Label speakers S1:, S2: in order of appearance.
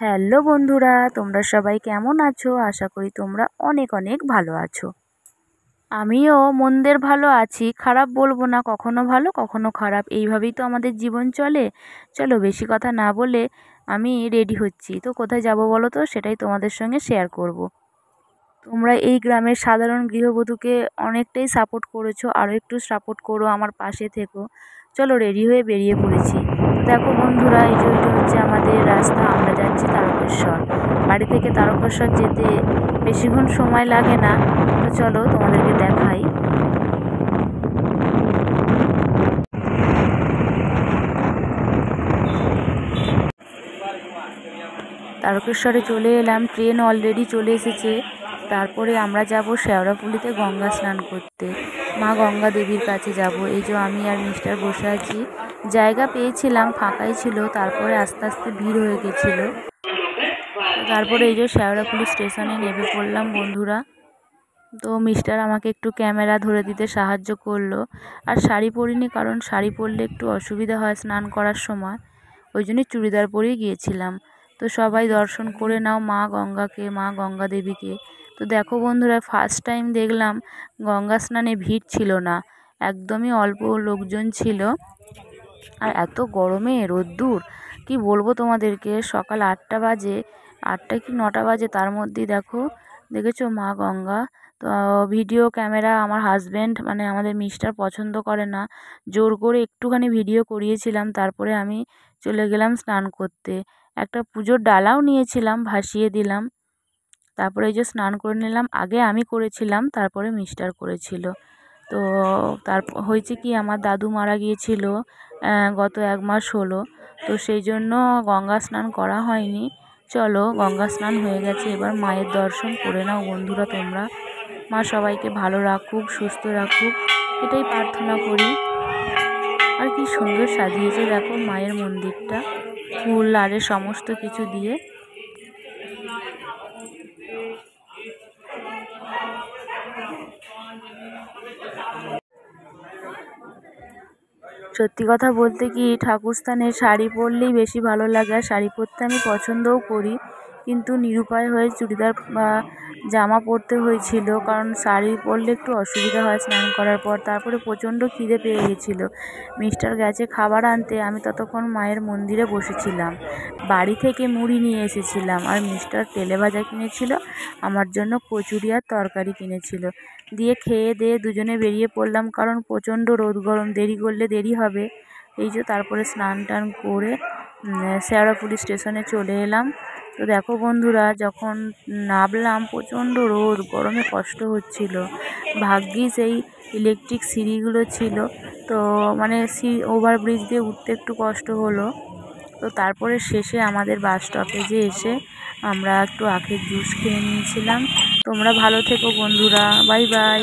S1: Hello বন্ধুরা, তোমরা সবাই কেমন আছো? আশা করি তোমরা অনেক অনেক ভালো আছো। আমিও মন্দের ভালো আছি, খারাপ বলবো না, কখনো ভালো কখনো খারাপ, এইভাবেই তো আমাদের জীবন চলে। চলো বেশি কথা না বলে আমি রেডি হচ্ছি। তো কোথায় যাব বলো তো, সেটাই তোমাদের সঙ্গে শেয়ার করব। তোমরা এই গ্রামের সাধারণ গৃহবধূকে অনেকটাই সাপোর্ট করেছো, আরও একটু সাপোর্ট করো, আমার পাশে থেকো। চলো রেডি হয়ে বেরিয়ে পড়েছি। দেখো বন্ধুরা, এই যে এটা হচ্ছে আমাদের রাস্তা, আমরা যাচ্ছি তারকেশ্বর। বাড়ি থেকে তারকেশ্বর যেতে বেশিক্ষণ সময় লাগে না। তো চলো তোমাদেরকে দেখাই। তারকেশ্বরে চলে এলাম, ট্রেন অলরেডি চলে এসেছে। তারপরে আমরা যাব শেওড়াফুলিতে গঙ্গা স্নান করতে, মা গঙ্গা দেবীর কাছে যাব। এই যে আমি আর মিস্টার বসে আছি, জায়গা পেয়েছিলাম, ফাঁকাই ছিল, তারপরে আস্তে আস্তে ভিড় হয়ে গেছিলো। তারপরে এই যে শেওড়াফুলি স্টেশনে নেমে পড়লাম বন্ধুরা। তো মিস্টার আমাকে একটু ক্যামেরা ধরে দিতে সাহায্য করলো। আর শাড়ি পরিনি, কারণ শাড়ি পরলে একটু অসুবিধা হয় স্নান করার সময়, ওই জন্যই চুড়িদার পরেই গিয়েছিলাম। তো সবাই দর্শন করে নাও মা গঙ্গাকে, মা গঙ্গা দেবীকে। তো দেখো বন্ধুরা, ফার্স্ট টাইম দেখলাম গঙ্গা স্নানে ভিড় ছিল না, একদমই অল্প লোকজন ছিল। আর এত গরমে রোদ্দুর, কি বলবো তোমাদেরকে, সকাল 8টা বাজে, 8টা কি 9টা বাজে, তার মধ্যেই দেখেছো মা গঙ্গা। তো ভিডিও ক্যামেরা আমার হাজব্যান্ড মানে আমাদের মিস্টার পছন্দ করে না, জোর করে একটুখানি ভিডিও করিয়েছিলাম, তারপরে আমি চলে গেলাম স্নান করতে। একটা পুজোর ডালাও নিয়েছিলাম, ভাসিয়ে দিলাম। তারপরে এই যে স্নান করে নিলাম, আগে আমি করেছিলাম, তারপরে মিস্টার করেছিল। তো হয়েছে কি, আমার দাদু মারা গিয়েছিল গত 1 মাস হলো। তো সেই জন্য গঙ্গা স্নান করা হয়নি। চলো গঙ্গা স্নান হয়ে গেছে, এবার মায়ের দর্শন করে নাও বন্ধুরা তোমরা। মা সবাইকে ভালো রাখুক, সুস্থ রাখুক, এটাই প্রার্থনা করি। আর কি সুন্দর সাজিয়েছে দেখো মায়ের মন্দিরটা, ফুল আরে সমস্ত কিছু দিয়ে। সত্যি কথা বলতে কি, ঠাকুরস্থানে শাড়ি পরলেই বেশি ভালো লাগে, আর শাড়ি পরতে আমি পছন্দও করি, কিন্তু নিরুপায় হয়ে চুড়িদার বা জামা পরতে হয়েছিল, কারণ শাড়ি পরলে একটু অসুবিধা হয় স্নান করার পর। তারপরে প্রচণ্ড খিদে পেয়ে গেছিলো, মিস্টার গেছে খাবার আনতে, আমি ততক্ষণ মায়ের মন্দিরে বসেছিলাম। বাড়ি থেকে মুড়ি নিয়ে এসেছিলাম, আর মিস্টার তেলে ভাজা কিনেছিল, আমার জন্য কচুরি আর তরকারি কিনেছিল। দিয়ে খেয়ে দিয়ে দুজনে বেরিয়ে পড়লাম, কারণ প্রচণ্ড রোদ গরম, দেরি করলে দেরি হবে। এই যে তারপরে স্নান টান করে শেওড়াফুলি স্টেশনে চলে এলাম। তো দেখো বন্ধুরা, যখন নামলাম প্রচণ্ড রোদ, গরমে কষ্ট হচ্ছিল। ভাগ্যিস এই ইলেকট্রিক সিঁড়িগুলো ছিল, তো মানে ওভারব্রিজ দিয়ে উঠতে একটু কষ্ট হলো। তো তারপরে শেষে আমাদের বাস স্টপেজে এসে আমরা একটু আখের জুস খেয়ে নিয়েছিলাম। তোমরা ভালো থেকো বন্ধুরা, বাই বাই।